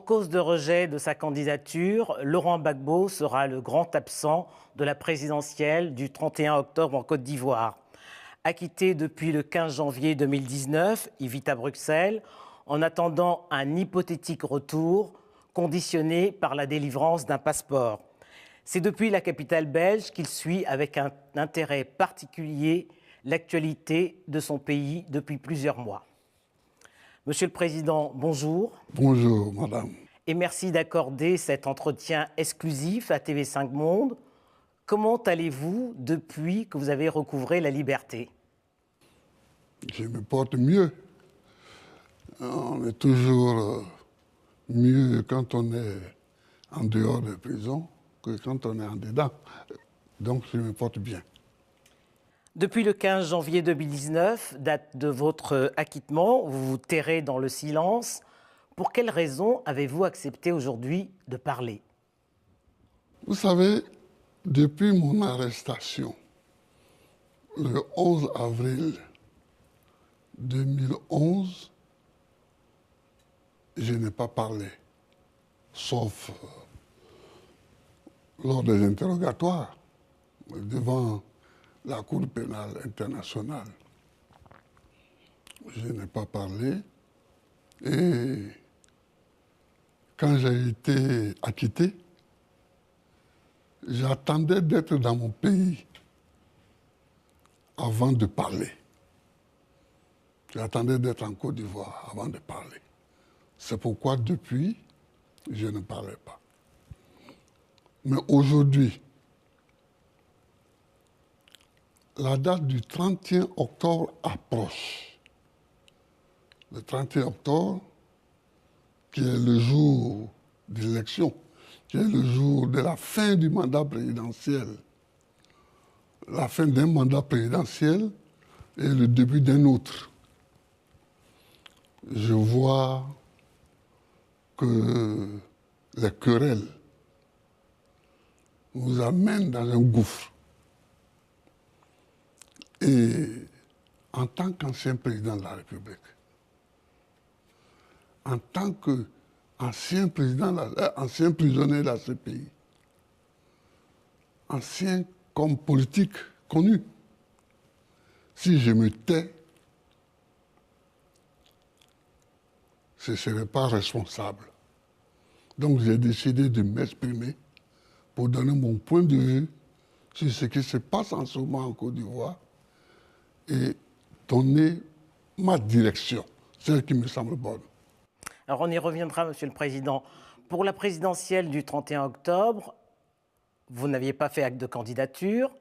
cause de rejet de sa candidature, Laurent Gbagbo sera le grand absent de la présidentielle du 31 octobre en Côte d'Ivoire. Acquitté depuis le 15 janvier 2019, il vit à Bruxelles en attendant un hypothétique retour conditionné par la délivrance d'un passeport. C'est depuis la capitale belge qu'il suit avec un intérêt particulier l'actualité de son pays depuis plusieurs mois. Monsieur le Président, bonjour. Bonjour, madame. Et merci d'accorder cet entretien exclusif à TV5 Monde. Comment allez-vous depuis que vous avez recouvré la liberté? Je me porte mieux. On est toujours mieux quand on est en dehors de prison que quand on est en dedans. Donc je me porte bien. Depuis le 15 janvier 2019, date de votre acquittement, vous vous tairez dans le silence. Pour quelles raisons avez-vous accepté aujourd'hui de parler? Vous savez, depuis mon arrestation, le 11 avril 2011, je n'ai pas parlé, sauf lors des interrogatoires devant la Cour pénale internationale. Je n'ai pas parlé et quand j'ai été acquitté, j'attendais d'être dans mon pays avant de parler. J'attendais d'être en Côte d'Ivoire avant de parler. C'est pourquoi depuis, je ne parlais pas. Mais aujourd'hui, la date du 31 octobre approche. Le 31 octobre, qui est le jour de l'élection, qui est le jour de la fin du mandat présidentiel. La fin d'un mandat présidentiel et le début d'un autre. Je vois que les querelles nous amènent dans un gouffre. Et en tant qu'ancien président de la République, en tant qu'ancien ancien prisonnier de la CPI, ancien comme politique connu, si je me tais, ce ne serait pas responsable. Donc j'ai décidé de m'exprimer pour donner mon point de vue sur ce qui se passe en ce moment en Côte d'Ivoire et donner ma direction, celle qui me semble bonne. Alors on y reviendra, Monsieur le Président. Pour la présidentielle du 31 octobre, vous n'aviez pas fait acte de candidature,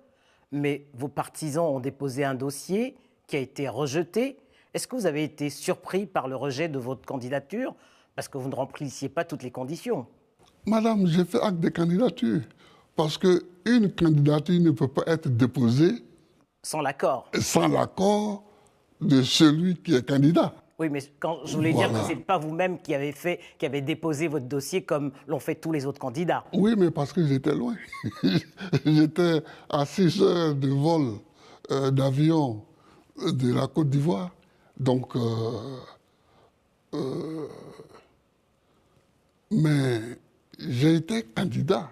mais vos partisans ont déposé un dossier qui a été rejeté. Est-ce que vous avez été surpris par le rejet de votre candidature parce que vous ne remplissiez pas toutes les conditions? Madame, j'ai fait acte de candidature parce qu'une candidature ne peut pas être déposée sans l'accord de celui qui est candidat. Oui, mais quand je voulais dire que ce n'est pas vous-même qui avez déposé votre dossier comme l'ont fait tous les autres candidats. Oui, mais parce que j'étais loin. J'étais à 6 heures de vol d'avion de la Côte d'Ivoire. Donc, mais j'ai été candidat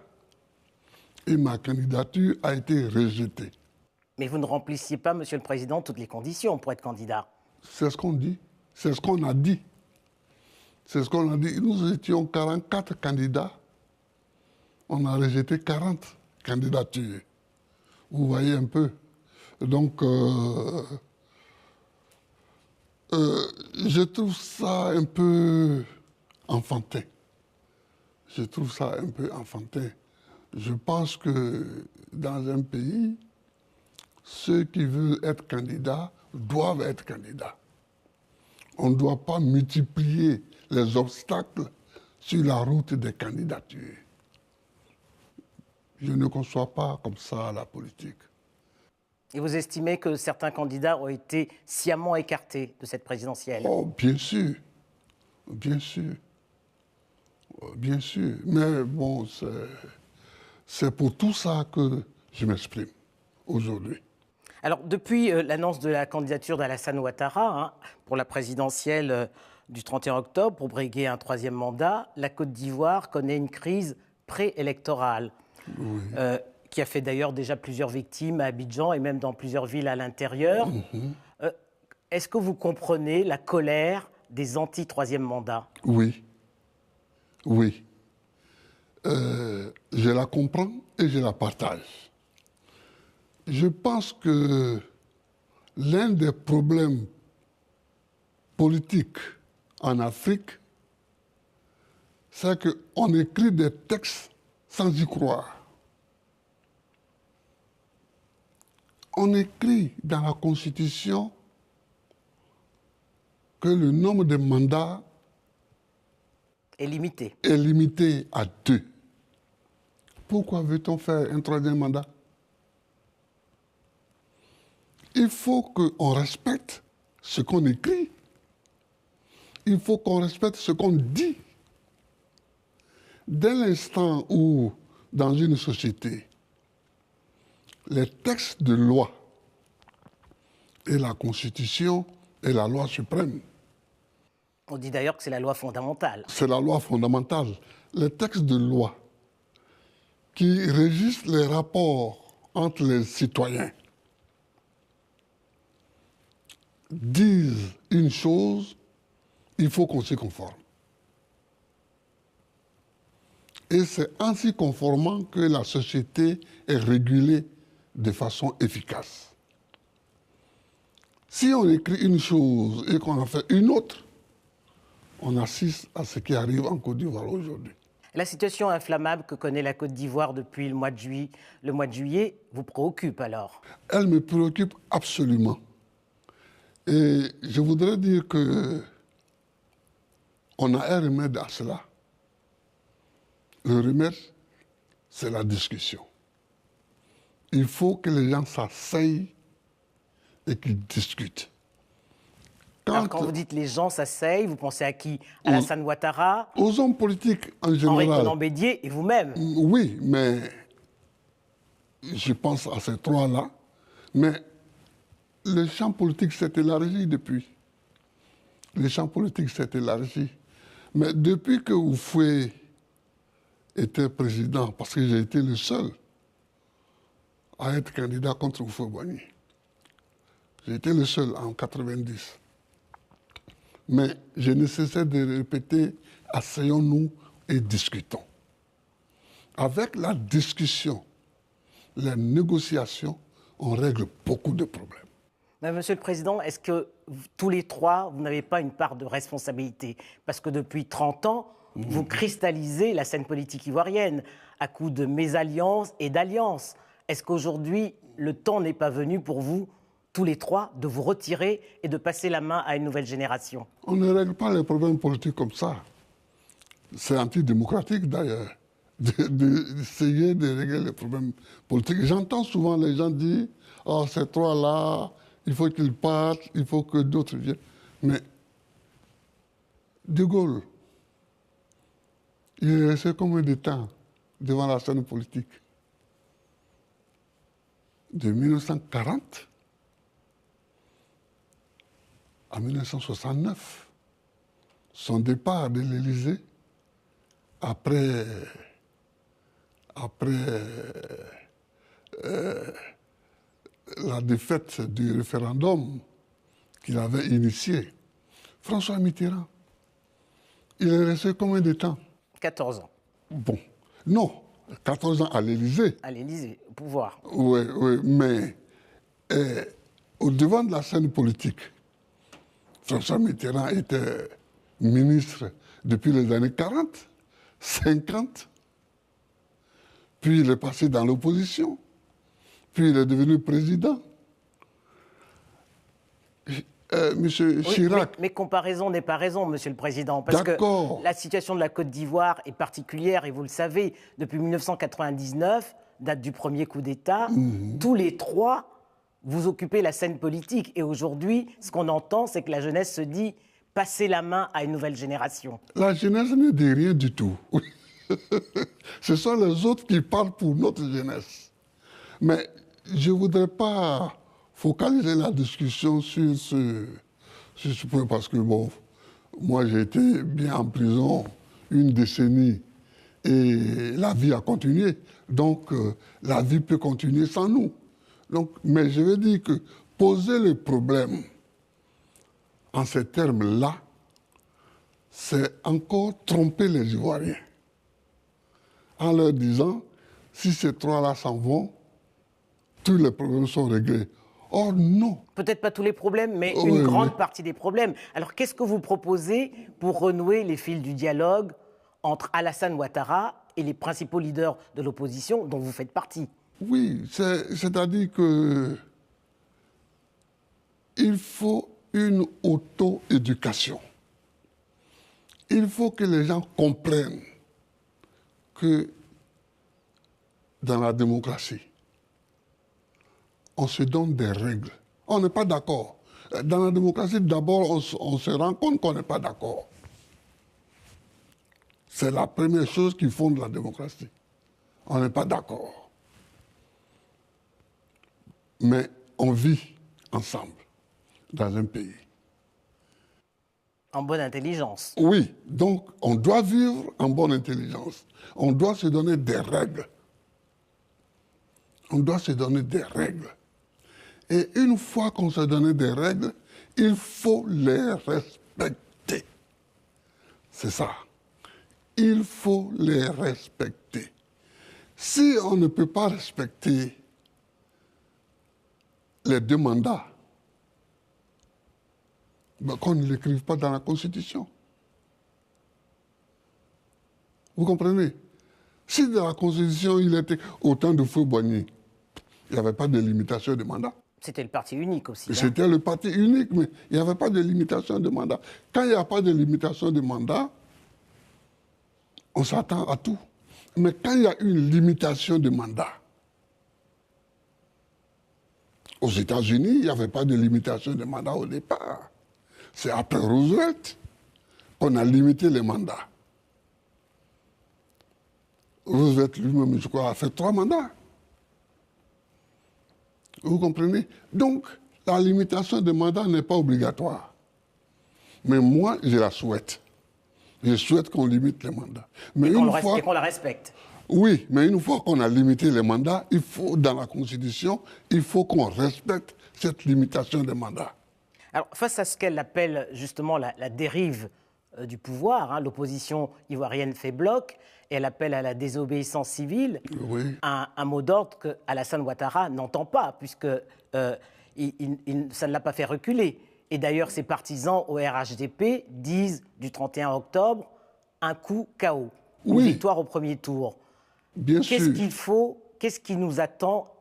et ma candidature a été rejetée. Mais vous ne remplissiez pas, Monsieur le Président, toutes les conditions pour être candidat. C'est ce qu'on dit. C'est ce qu'on a dit. C'est ce qu'on a dit. Nous étions 44 candidats. On a rejeté 40 candidatures. Vous voyez un peu. Donc, je trouve ça un peu enfantin. Je trouve ça un peu enfantin. Je pense que dans un pays, ceux qui veulent être candidats doivent être candidats. On ne doit pas multiplier les obstacles sur la route des candidatures. Je ne conçois pas comme ça la politique. Et vous estimez que certains candidats ont été sciemment écartés de cette présidentielle? Oh, bien sûr. Bien sûr. Bien sûr. Mais bon, c'est pour tout ça que je m'exprime aujourd'hui. Alors, depuis l'annonce de la candidature d'Alassane Ouattara pour la présidentielle du 31 octobre pour briguer un troisième mandat, la Côte d'Ivoire connaît une crise préélectorale qui a fait d'ailleurs déjà plusieurs victimes à Abidjan et même dans plusieurs villes à l'intérieur. Est-ce que vous comprenez la colère des anti-troisième mandat? Oui, oui. Je la comprends et je la partage. Je pense que l'un des problèmes politiques en Afrique, c'est qu'on écrit des textes sans y croire. On écrit dans la Constitution que le nombre de mandats est limité. Est limité à 2. Pourquoi veut-on faire un troisième mandat? Il faut qu'on respecte ce qu'on écrit. Il faut qu'on respecte ce qu'on dit. Dès l'instant où, dans une société, les textes de loi et la Constitution est la loi suprême. On dit d'ailleurs que c'est la loi fondamentale. C'est la loi fondamentale. Les textes de loi qui régissent les rapports entre les citoyens disent une chose, il faut qu'on s'y conforme. Et c'est en s'y conformant que la société est régulée de façon efficace. Si on écrit une chose et qu'on en fait une autre, on assiste à ce qui arrive en Côte d'Ivoire aujourd'hui. La situation inflammable que connaît la Côte d'Ivoire depuis le mois de juillet vous préoccupe alors? Elle me préoccupe absolument. Et je voudrais dire qu'on a un remède à cela. Le remède, c'est la discussion. Il faut que les gens s'asseyent et qu'ils discutent. Quand vous dites les gens s'asseyent, vous pensez à qui? Alassane Ouattara? Aux hommes politiques en général. Henri Konan Bédié et vous-même? Oui, mais je pense à ces trois-là. Mais le champ politique s'est élargi depuis. Le champ politique s'est élargi. Mais depuis que Oufoué était président, parce que j'ai été le seul à être candidat contre Houphouët-Boigny. J'ai été le seul en 90. Mais je ne cessais de répéter, asseyons-nous et discutons. Avec la discussion, la négociation, on règle beaucoup de problèmes. Mais Monsieur le Président, est-ce que tous les trois, vous n'avez pas une part de responsabilité? Parce que depuis 30 ans, vous cristallisez la scène politique ivoirienne à coups de mésalliances et d'alliances. Est-ce qu'aujourd'hui, le temps n'est pas venu pour vous, tous les trois, de vous retirer et de passer la main à une nouvelle génération? On ne règle pas les problèmes politiques comme ça. C'est antidémocratique d'ailleurs, d'essayer de régler les problèmes politiques. J'entends souvent les gens dire « Oh, ces trois-là, il faut qu'ils partent, il faut que d'autres viennent. » Mais De Gaulle, il est resté combien de temps devant la scène politique? De 1940 à 1969. Son départ de l'Élysée, après la défaite du référendum qu'il avait initié, François Mitterrand, il est resté combien de temps? 14 ans. Bon, non, 14 ans à l'Élysée. À l'Élysée, au pouvoir. Oui, oui, mais au devant de la scène politique, François Mitterrand était ministre depuis les années 40, 50, puis il est passé dans l'opposition, puis il est devenu président. Monsieur Chirac... Mais comparaison n'est pas raison, Monsieur le Président, parce que la situation de la Côte d'Ivoire est particulière, et vous le savez, depuis 1999, date du premier coup d'État, tous les trois, vous occupez la scène politique. Et aujourd'hui, ce qu'on entend, c'est que la jeunesse se dit « passer la main à une nouvelle génération ». La jeunesse ne dit rien du tout. Ce sont les autres qui parlent pour notre jeunesse. Mais je ne voudrais pas focaliser la discussion sur ce point, parce que, bon, Moi, j'ai été bien en prison une décennie et la vie a continué. Donc, la vie peut continuer sans nous. Donc, mais je veux dire que poser le problème en ces termes-là, c'est encore tromper les Ivoiriens en leur disant, si ces trois-là s'en vont, tous les problèmes sont réglés. Or, non. Peut-être pas tous les problèmes, mais Oui, une oui. grande partie des problèmes. Alors, qu'est-ce que vous proposez pour renouer les fils du dialogue entre Alassane Ouattara et les principaux leaders de l'opposition dont vous faites partie? Oui, c'est-à-dire que il faut une auto-éducation. Il faut que les gens comprennent que dans la démocratie, on se donne des règles. On n'est pas d'accord. Dans la démocratie, d'abord, on se rend compte qu'on n'est pas d'accord. C'est la première chose qui fonde la démocratie. On n'est pas d'accord. Mais on vit ensemble dans un pays. En bonne intelligence. Oui, donc on doit vivre en bonne intelligence. On doit se donner des règles. On doit se donner des règles. Et une fois qu'on s'est donné des règles, il faut les respecter. C'est ça. Il faut les respecter. Si on ne peut pas respecter les deux mandats, ben qu'on ne l'écrive pas dans la Constitution. Vous comprenez? Si dans la Constitution, il était autant de feu Boigny, il n'y avait pas de limitation de mandat. C'était le parti unique aussi. Hein. C'était le parti unique, mais il n'y avait pas de limitation de mandat. Quand il n'y a pas de limitation de mandat, on s'attend à tout. Mais quand il y a une limitation de mandat, aux États-Unis, il n'y avait pas de limitation de mandat au départ. C'est après Roosevelt qu'on a limité les mandats. Roosevelt lui-même, je crois, a fait 3 mandats. Vous comprenez? Donc, la limitation de mandat n'est pas obligatoire. Mais moi, je la souhaite. Je souhaite qu'on limite les mandats. Mais Et qu'on la respecte. Oui, mais une fois qu'on a limité les mandats, il faut, dans la Constitution, il faut qu'on respecte cette limitation des mandats. Alors, face à ce qu'elle appelle justement la dérive du pouvoir, hein, l'opposition ivoirienne fait bloc, et elle appelle à la désobéissance civile, Oui. un mot d'ordre que Alassane Ouattara n'entend pas, puisque ça ne l'a pas fait reculer. Et d'ailleurs, ses partisans au RHDP disent du 31 octobre, un coup KO, une victoire au premier tour. Bien sûr. Qu'est-ce qu'il faut, qu'est-ce qui nous attend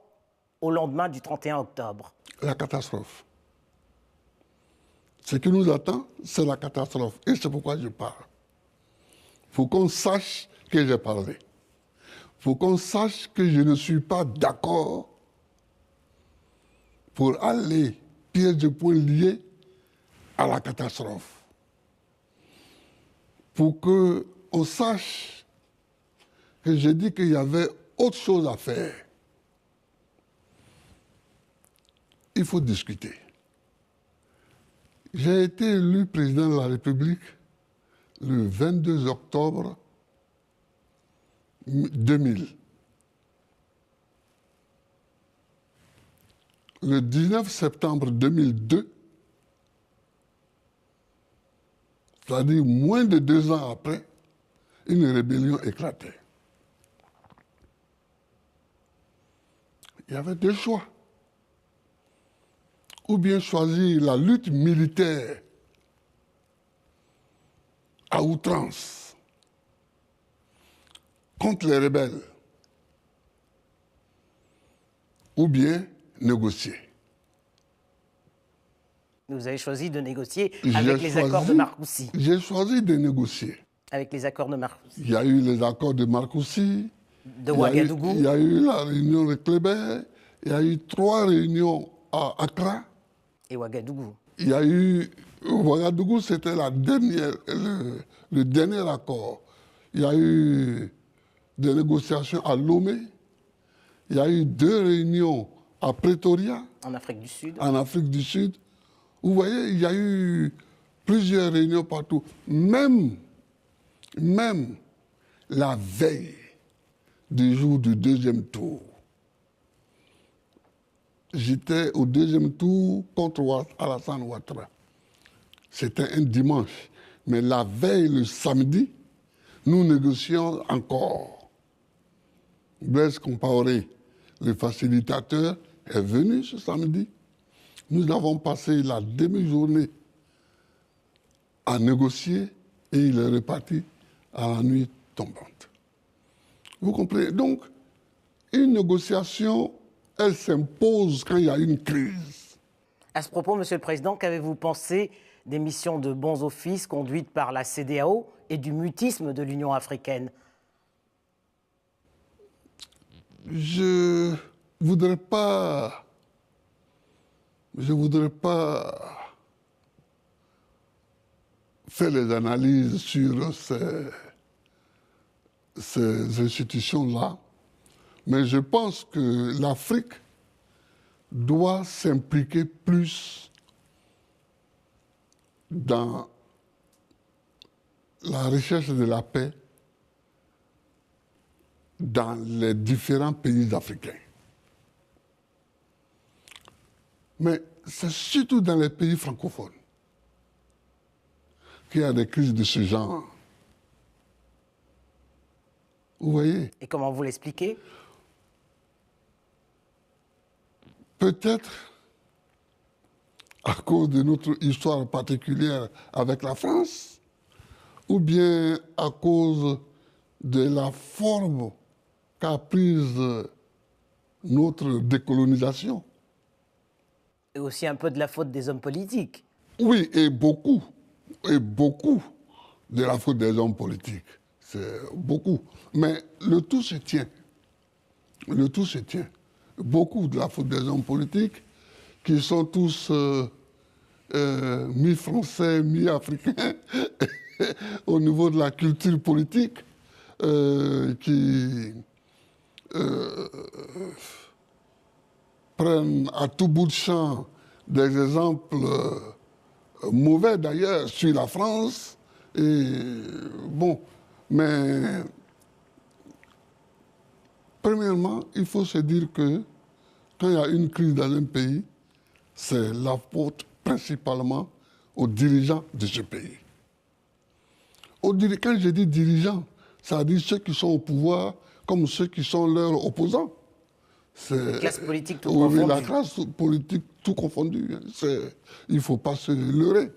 au lendemain du 31 octobre? La catastrophe. Ce qui nous attend, c'est la catastrophe. Et c'est pourquoi je parle. Il faut qu'on sache que j'ai parlé. Il faut qu'on sache que je ne suis pas d'accord pour aller pièce de point lié à la catastrophe. Pour qu'on sache que j'ai dit qu'il y avait autre chose à faire. Il faut discuter. J'ai été élu président de la République le 22 octobre 2000. Le 19 septembre 2002, c'est-à-dire moins de 2 ans après, une rébellion éclatait. Il y avait 2 choix. Ou bien choisir la lutte militaire à outrance contre les rebelles, ou bien négocier. Vous avez choisi de négocier avec les accords de Marcoussis. J'ai choisi de négocier. Avec les accords de Marcoussis. Il y a eu les accords de Marcoussis. De Ouagadougou. Il y a eu la réunion de Kléber. Il y a eu 3 réunions à Accra. Et Ouagadougou. Il y a eu... Ouagadougou, c'était la dernière, le dernier accord. Il y a eu des négociations à Lomé. Il y a eu 2 réunions à Pretoria. En Afrique du Sud. En Afrique du Sud. Vous voyez, il y a eu plusieurs réunions partout. Même la veille du jour du deuxième tour, j'étais au deuxième tour contre Alassane Ouattara. C'était un dimanche. Mais la veille, le samedi, nous négocions encore. Blaise Compaoré, le facilitateur, est venu ce samedi. Nous avons passé la demi-journée à négocier et il est reparti à la nuit tombante. Vous comprenez? Donc, une négociation, elle s'impose quand il y a une crise. À ce propos, Monsieur le Président, qu'avez-vous pensé des missions de bons offices conduites par la CEDEAO et du mutisme de l'Union africaine? Je voudrais pas faire les analyses sur ces institutions-là, mais je pense que l'Afrique doit s'impliquer plus dans la recherche de la paix dans les différents pays africains. Mais c'est surtout dans les pays francophones qu'il y a des crises de ce genre. Vous voyez? Et comment vous l'expliquez? Peut-être à cause de notre histoire particulière avec la France, ou bien à cause de la forme qu'a prise notre décolonisation. Et aussi un peu de la faute des hommes politiques. Oui, et beaucoup de la faute des hommes politiques. C'est beaucoup. Mais le tout se tient. Le tout se tient. Beaucoup de la faute des hommes politiques qui sont tous mi-français, mi-africains au niveau de la culture politique qui prennent à tout bout de champ des exemples mauvais d'ailleurs sur la France. Et bon, mais premièrement, il faut se dire que quand il y a une crise dans un pays, c'est la faute principalement aux dirigeants de ce pays. Quand je dis dirigeants, ça veut dire ceux qui sont au pouvoir comme ceux qui sont leurs opposants. La classe politique tout confondue. Oui, la classe politique tout confondue. Il ne faut pas se leurrer.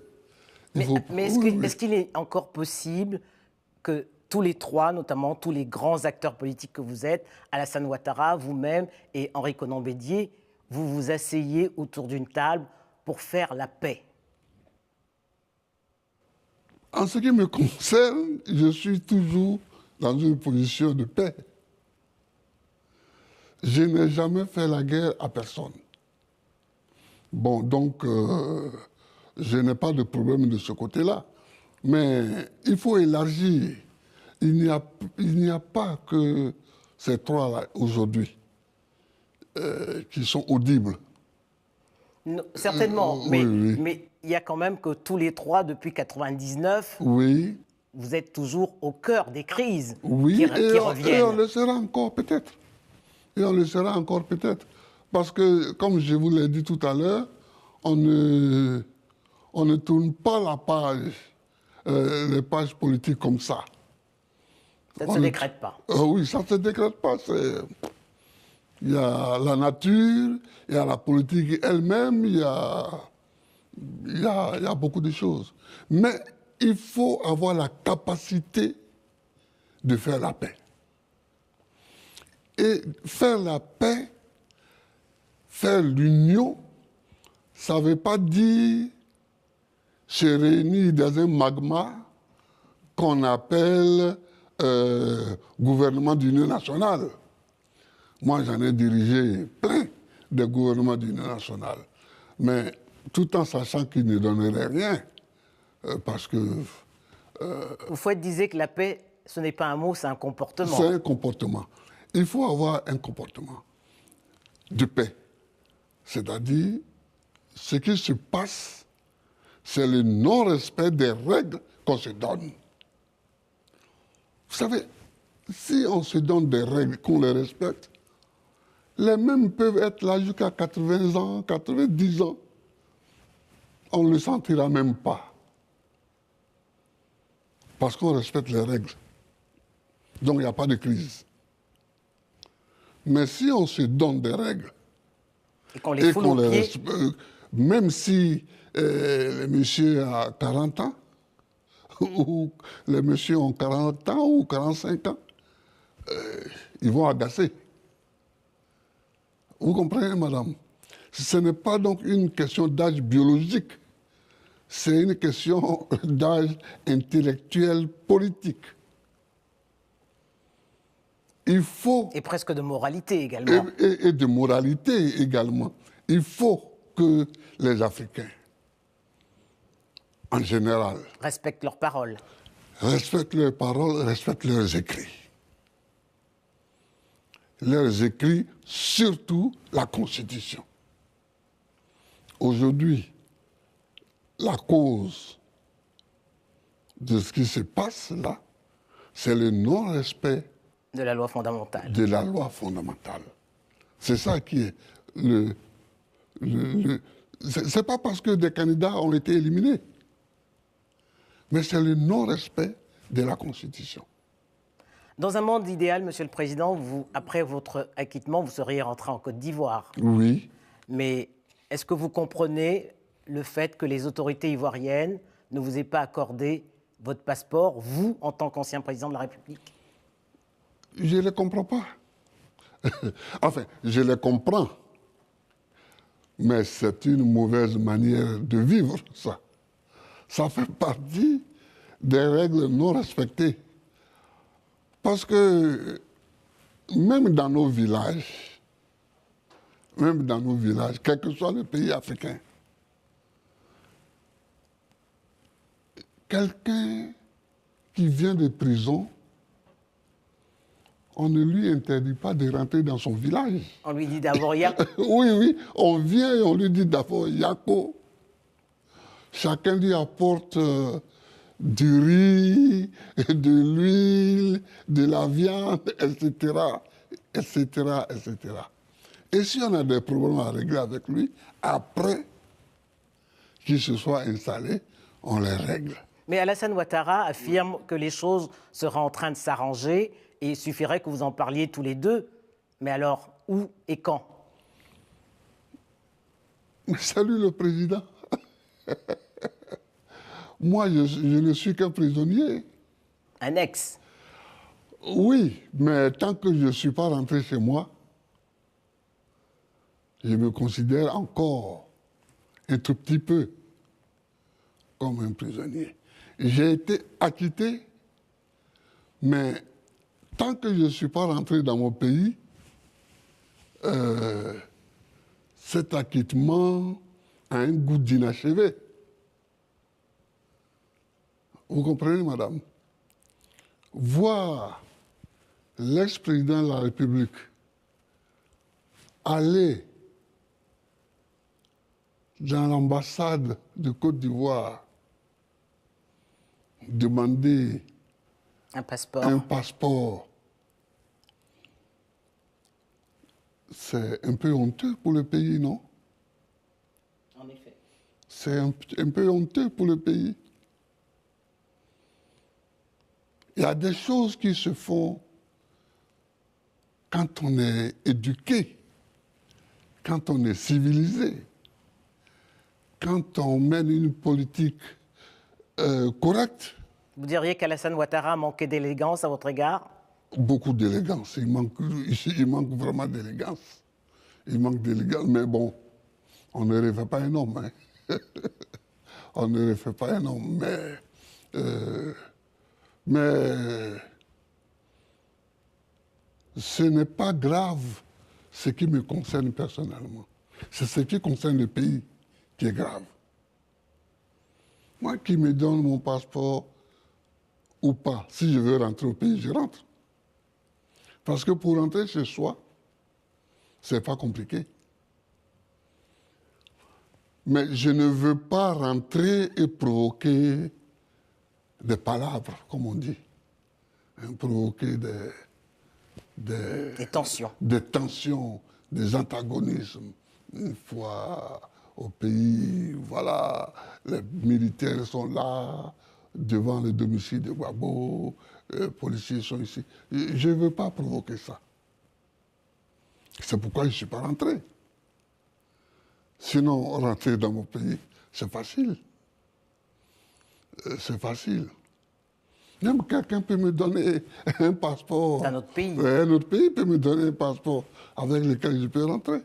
Mais est-ce qu'il est encore possible que tous les trois, notamment tous les grands acteurs politiques que vous êtes, Alassane Ouattara, vous-même et Henri Konan Bédié, vous vous asseyez autour d'une table pour faire la paix? En ce qui me concerne, je suis toujours dans une position de paix. Je n'ai jamais fait la guerre à personne. Bon, donc, je n'ai pas de problème de ce côté-là. Mais il faut élargir. Il n'y a pas que ces trois-là aujourd'hui qui sont audibles. Non, certainement, mais il y a quand même que tous les trois, depuis 1999, oui. Vous êtes toujours au cœur des crises qui reviennent. Et on le sera encore peut-être. Et on le sera encore peut-être. Parce que, comme je vous l'ai dit tout à l'heure, on ne tourne pas la page, les pages politiques comme ça. Ça ne se décrète pas. Oui, ça ne se décrète pas. Il y a la nature, il y a la politique elle-même, il y a beaucoup de choses. Mais il faut avoir la capacité de faire la paix. Et faire la paix, faire l'union, ça ne veut pas dire se réunir dans un magma qu'on appelle gouvernement d'union nationale. Moi, j'en ai dirigé plein de gouvernements d'union nationale. Mais tout en sachant qu'ils ne donneraient rien. Parce que... Fouette disait que la paix, ce n'est pas un mot, c'est un comportement. C'est un comportement. Il faut avoir un comportement de paix. C'est-à-dire, ce qui se passe c'est le non-respect des règles qu'on se donne. Vous savez, si on se donne des règles, qu'on les respecte, les mêmes peuvent être là jusqu'à 80 ans, 90 ans. On ne le sentira même pas. Parce qu'on respecte les règles. Donc il n'y a pas de crise. Mais si on se donne des règles, et qu'on les foule aux pieds, respecte, même si les messieurs ont 40 ans, ou les messieurs ont 40 ans ou 45 ans, ils vont agacer. Vous comprenez, madame? Ce n'est pas donc une question d'âge biologique, c'est une question d'âge intellectuel politique. Il faut... Et presque de moralité également. Et de moralité également. Il faut que les Africains, en général, respectent leurs paroles. Respectent leurs paroles, respectent leurs écrits. Leurs écrits, surtout la Constitution. Aujourd'hui, la cause de ce qui se passe là, c'est le non-respect de la loi fondamentale. De la loi fondamentale. C'est ça qui est c'est pas parce que des candidats ont été éliminés, mais c'est le non-respect de la Constitution. Dans un monde idéal, Monsieur le Président, vous, après votre acquittement, vous seriez rentré en Côte d'Ivoire. Oui. Mais est-ce que vous comprenez le fait que les autorités ivoiriennes ne vous aient pas accordé votre passeport, vous, en tant qu'ancien président de la République? Je ne les comprends pas. Enfin, je les comprends. Mais c'est une mauvaise manière de vivre, ça. Ça fait partie des règles non respectées. Parce que même dans nos villages, quel que soit le pays africain, quelqu'un qui vient de prison, on ne lui interdit pas de rentrer dans son village. On lui dit d'abord Yako. Oui, on vient et on lui dit d'abord Yako. Chacun lui apporte du riz, de l'huile, de la viande, etc., etc., etc. Et si on a des problèmes à régler avec lui, après qu'il se soit installé, on les règle. Mais Alassane Ouattara affirme que les choses seraient en train de s'arranger et il suffirait que vous en parliez tous les deux. Mais alors, où et quand? Salut le président. Moi, je ne suis qu'un prisonnier. Un ex. Oui, mais tant que je ne suis pas rentré chez moi, je me considère encore un tout petit peu comme un prisonnier. J'ai été acquitté, mais tant que je ne suis pas rentré dans mon pays, cet acquittement a un goût d'inachevé. Vous comprenez, madame? Voir l'ex-président de la République aller dans l'ambassade de Côte d'Ivoire demander un passeport, c'est un peu honteux pour le pays, non? En effet. C'est un peu honteux pour le pays. Il y a des choses qui se font quand on est éduqué, quand on est civilisé, quand on mène une politique correcte. Vous diriez qu'Alassane Ouattara manquait d'élégance à votre égard? Beaucoup d'élégance. Il manque vraiment d'élégance. Il manque d'élégance, mais bon, on ne refait pas un homme. Hein. On ne refait pas un homme, mais ce n'est pas grave ce qui me concerne personnellement. C'est ce qui concerne le pays qui est grave. Moi qui me donne mon passeport ou pas, si je veux rentrer au pays, je rentre. Parce que pour rentrer chez soi, c'est pas compliqué. Mais je ne veux pas rentrer et provoquer des palabres, comme on dit. Provoquer Des tensions. des tensions, des antagonismes. Une fois au pays, voilà, les militaires sont là, devant le domicile de Gbagbo, les policiers sont ici. Je ne veux pas provoquer ça. C'est pourquoi je ne suis pas rentré. Sinon, rentrer dans mon pays, c'est facile. C'est facile. Même quelqu'un peut me donner un passeport. C'est un autre pays. Un autre pays peut me donner un passeport avec lequel je peux rentrer.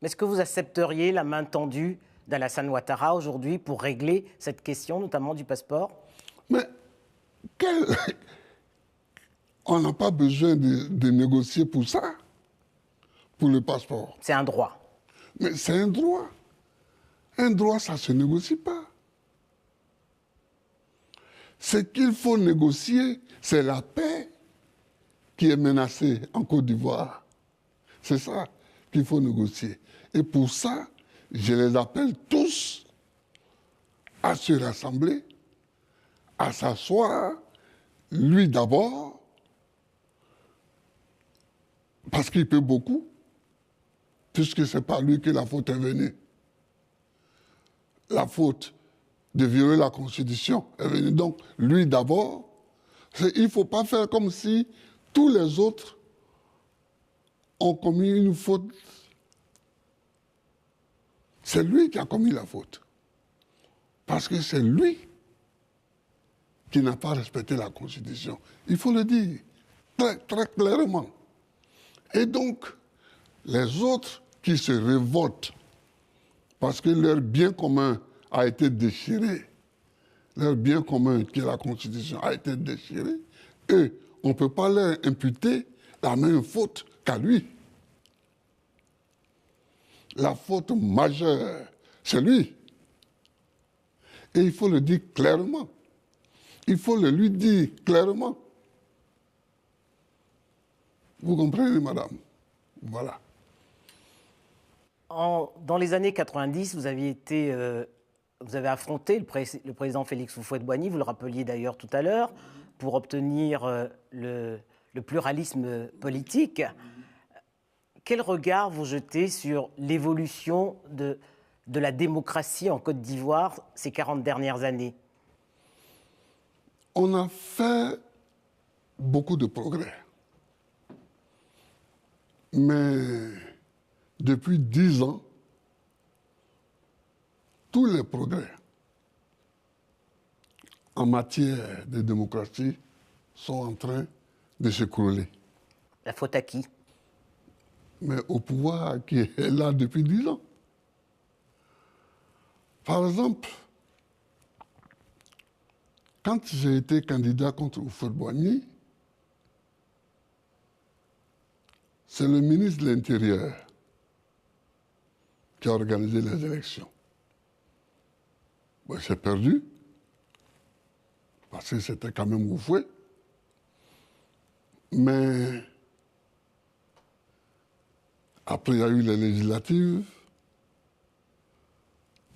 Mais est-ce que vous accepteriez la main tendue d'Alassane Ouattara aujourd'hui pour régler cette question, notamment du passeport? Mais on n'a pas besoin de négocier pour ça, pour le passeport. C'est un droit. Mais c'est un droit. Un droit, ça ne se négocie pas. Ce qu'il faut négocier, c'est la paix qui est menacée en Côte d'Ivoire. C'est ça qu'il faut négocier. Et pour ça, je les appelle tous à se rassembler, à s'asseoir, lui d'abord, parce qu'il peut beaucoup, puisque ce n'est pas lui que la faute est venue. La faute de violer la Constitution est venue. Donc, lui d'abord, il ne faut pas faire comme si tous les autres ont commis une faute. C'est lui qui a commis la faute. Parce que c'est lui qui n'a pas respecté la Constitution. Il faut le dire très, très clairement. Et donc, les autres qui se révoltent parce que leur bien commun a été déchiré, leur bien commun qui est la Constitution a été déchiré, eux, on ne peut pas leur imputer la même faute qu'à lui. La faute majeure, c'est lui. Et il faut le dire clairement. Il faut le lui dire clairement. Vous comprenez, madame? Voilà. Dans les années 90, vous avez affronté le président Félix Houphouët-Boigny, vous le rappeliez d'ailleurs tout à l'heure, pour obtenir le pluralisme politique. Quel regard vous jetez sur l'évolution de la démocratie en Côte d'Ivoire ces 40 dernières années? On a fait beaucoup de progrès. Mais depuis 10 ans, tous les progrès en matière de démocratie sont en train de s'écrouler. La faute à qui? Mais au pouvoir qui est là depuis 10 ans. Par exemple, quand j'ai été candidat contre Houphouët-Boigny, c'est le ministre de l'Intérieur qui a organisé les élections. Bon, j'ai perdu, parce que c'était quand même Houphouët. Mais après, il y a eu les législatives.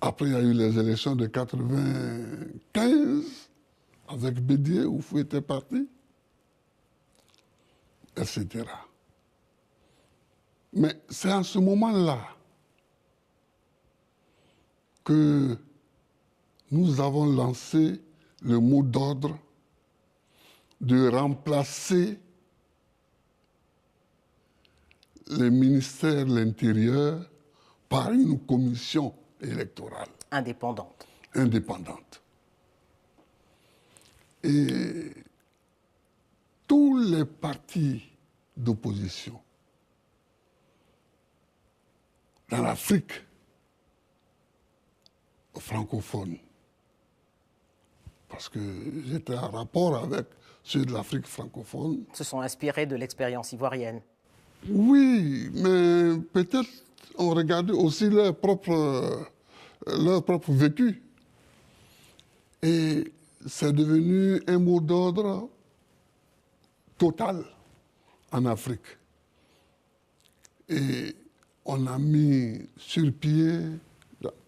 Après, il y a eu les élections de 1995, avec Bédier, Houphouët était parti, etc. Mais c'est à ce moment-là que nous avons lancé le mot d'ordre de remplacer le ministère de l'Intérieur par une commission électorale. Indépendante. Indépendante. Et tous les partis d'opposition dans l'Afrique francophone, parce que j'étais en rapport avec ceux de l'Afrique francophone. Se sont inspirés de l'expérience ivoirienne. Oui, mais peut-être on regardait aussi leur propre vécu. Et c'est devenu un mot d'ordre total en Afrique. Et on a mis sur pied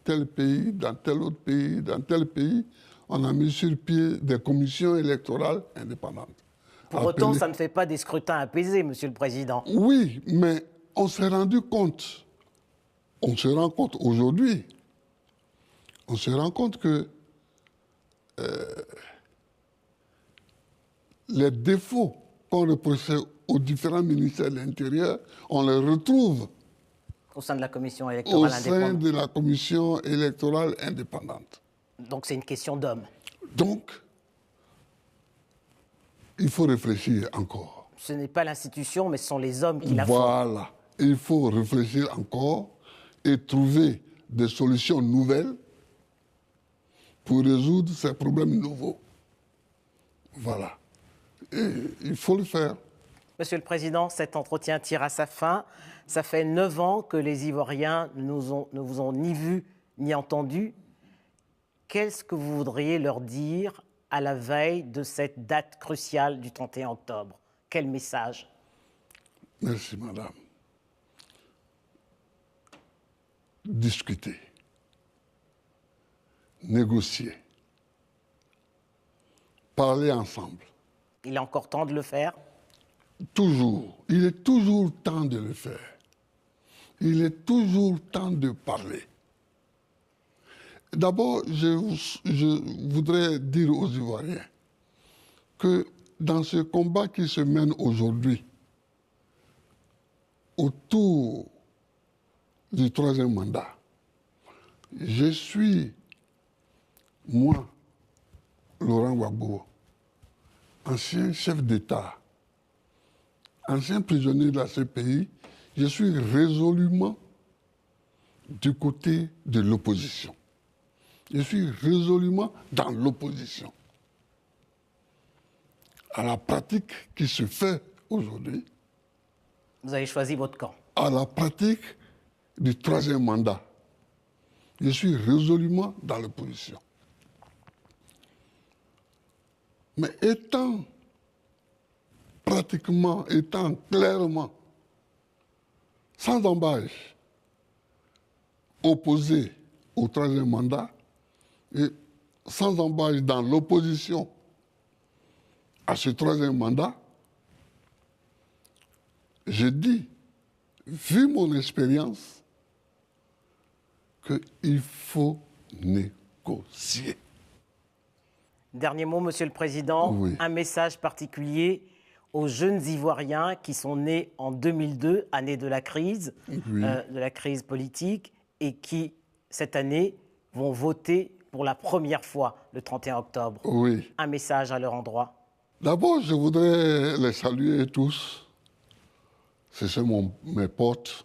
tel pays, dans tel autre pays, dans tel pays, on a mis sur pied des commissions électorales indépendantes. Pour autant, ça ne fait pas des scrutins apaisés, Monsieur le Président. Oui, mais on s'est rendu compte, on se rend compte aujourd'hui, on se rend compte que les défauts qu'on reprochait aux différents ministères de l'Intérieur, on les retrouve Au sein de la commission électorale indépendante. Au sein de la commission électorale indépendante. Donc c'est une question d'hommes. Donc, il faut réfléchir encore. Ce n'est pas l'institution, mais ce sont les hommes qui la font. Voilà. Il faut réfléchir encore et trouver des solutions nouvelles pour résoudre ces problèmes nouveaux. Voilà. Et il faut le faire. Monsieur le Président, cet entretien tire à sa fin. Ça fait 9 ans que les Ivoiriens ne vous ont ni vu ni entendu. Qu'est-ce que vous voudriez leur dire à la veille de cette date cruciale du 31 octobre? Quel message? Merci, madame. Discuter, négocier, parler ensemble. Il est encore temps de le faire? Toujours. Il est toujours temps de le faire. Il est toujours temps de parler. D'abord, je voudrais dire aux Ivoiriens que dans ce combat qui se mène aujourd'hui autour du troisième mandat, je suis, moi, Laurent Gbagbo, ancien chef d'État, ancien prisonnier de la CPI, je suis résolument du côté de l'opposition. Je suis résolument dans l'opposition à la pratique qui se fait aujourd'hui. Vous avez choisi votre camp. À la pratique du troisième mandat. Je suis résolument dans l'opposition. Mais étant clairement, sans embâche, opposé au troisième mandat et sans embâche dans l'opposition à ce troisième mandat, je dis, vu mon expérience, qu'il faut négocier. Dernier mot, Monsieur le Président, oui. Un message particulier aux jeunes Ivoiriens qui sont nés en 2002, année de la crise politique, et qui, cette année, vont voter pour la première fois le 31 octobre. Oui. Un message à leur endroit. D'abord, je voudrais les saluer tous. Ce sont mes potes.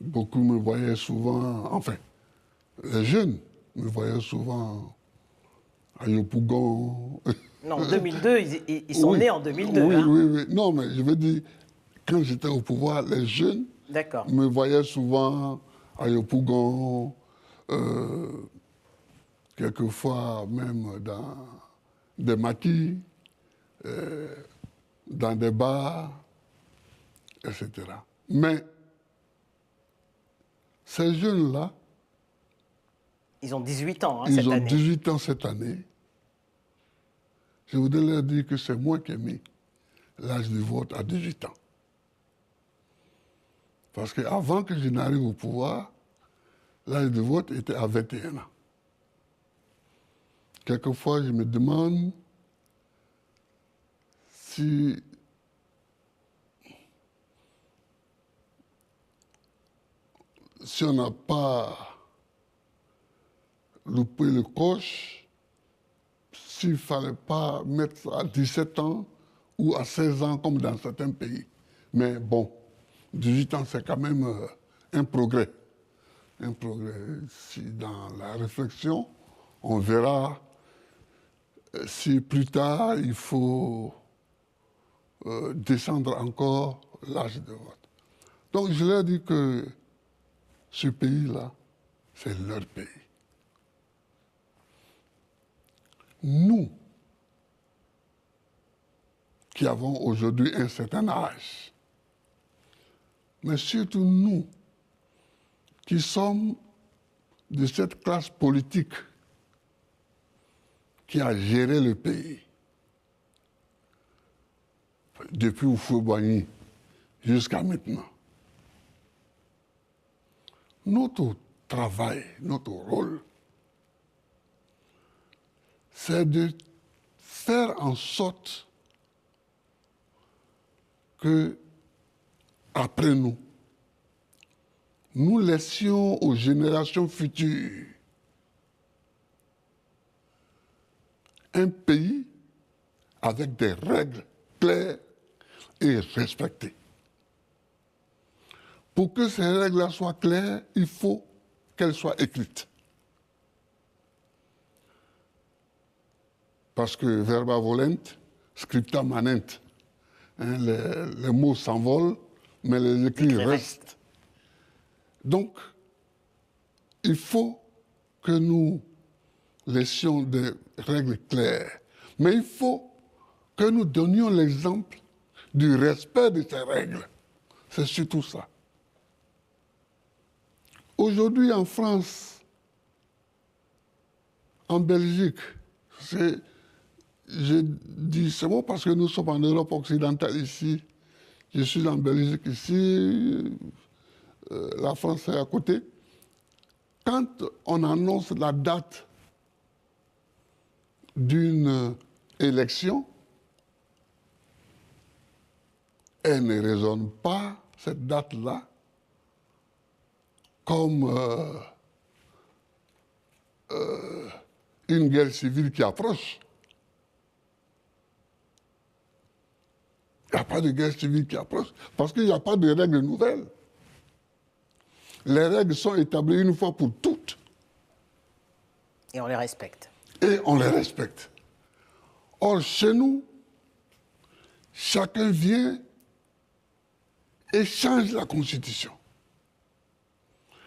Beaucoup me voyaient souvent, enfin, les jeunes me voyaient souvent à Yopougon. Non, en 2002, ils sont nés en 2002. Oui, hein. oui. Non, mais je veux dire, quand j'étais au pouvoir, les jeunes me voyaient souvent à Yopougon, quelquefois même dans des maquis, dans des bars, etc. Mais ces jeunes-là, ils ont 18 ans cette année. Ils ont 18 ans cette année. Je voudrais leur dire que c'est moi qui ai mis l'âge de vote à 18 ans. Parce qu'avant que je n'arrive au pouvoir, l'âge de vote était à 21 ans. Quelquefois, je me demande si on n'a pas loupé le coche, s'il ne fallait pas mettre à 17 ans ou à 16 ans comme dans certains pays. Mais bon, 18 ans, c'est quand même un progrès. Un progrès. Si dans la réflexion, on verra si plus tard il faut descendre encore l'âge de vote. Donc je leur dis que ce pays-là, c'est leur pays. Nous, qui avons aujourd'hui un certain âge, mais surtout nous, qui sommes de cette classe politique qui a géré le pays depuis Houphouët-Boigny jusqu'à maintenant. Notre travail, notre rôle, c'est de faire en sorte que, après nous, nous laissions aux générations futures un pays avec des règles claires et respectées. Pour que ces règles-là soient claires, il faut qu'elles soient écrites. Parce que verba volent, scripta manent. Hein, les mots s'envolent, mais les écrits restent. Donc, il faut que nous laissions des règles claires. Mais il faut que nous donnions l'exemple du respect de ces règles. C'est surtout ça. Aujourd'hui, en France, en Belgique, je dis c'est bon parce que nous sommes en Europe occidentale ici. Je suis en Belgique ici, la France est à côté. Quand on annonce la date d'une élection, elle ne résonne pas, cette date-là, comme une guerre civile qui approche. Il n'y a pas de guerre civile qui approche, parce qu'il n'y a pas de règles nouvelles. Les règles sont établies une fois pour toutes. Et on les respecte. Et on les respecte. Or, chez nous, chacun vient et change la Constitution.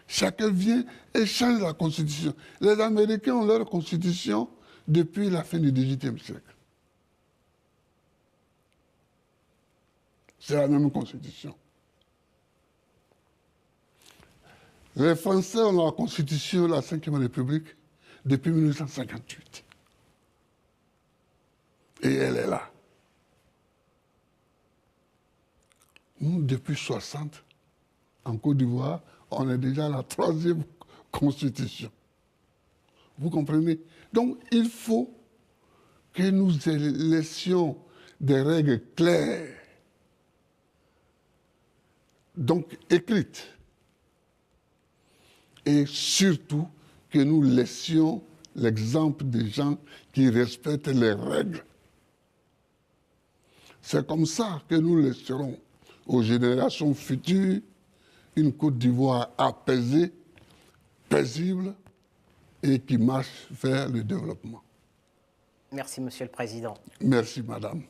Chacun vient et change la Constitution. Les Américains ont leur Constitution depuis la fin du XVIIIe siècle. C'est la même Constitution. Les Français ont la Constitution de la Ve République depuis 1958. Et elle est là. Nous, depuis 60, en Côte d'Ivoire, on est déjà à la 3e Constitution. Vous comprenez? Donc, il faut que nous laissions des règles claires, donc écrites, et surtout que nous laissions l'exemple des gens qui respectent les règles. C'est comme ça que nous laisserons aux générations futures une Côte d'Ivoire apaisée, paisible et qui marche vers le développement. Merci, Monsieur le Président. Merci, Madame.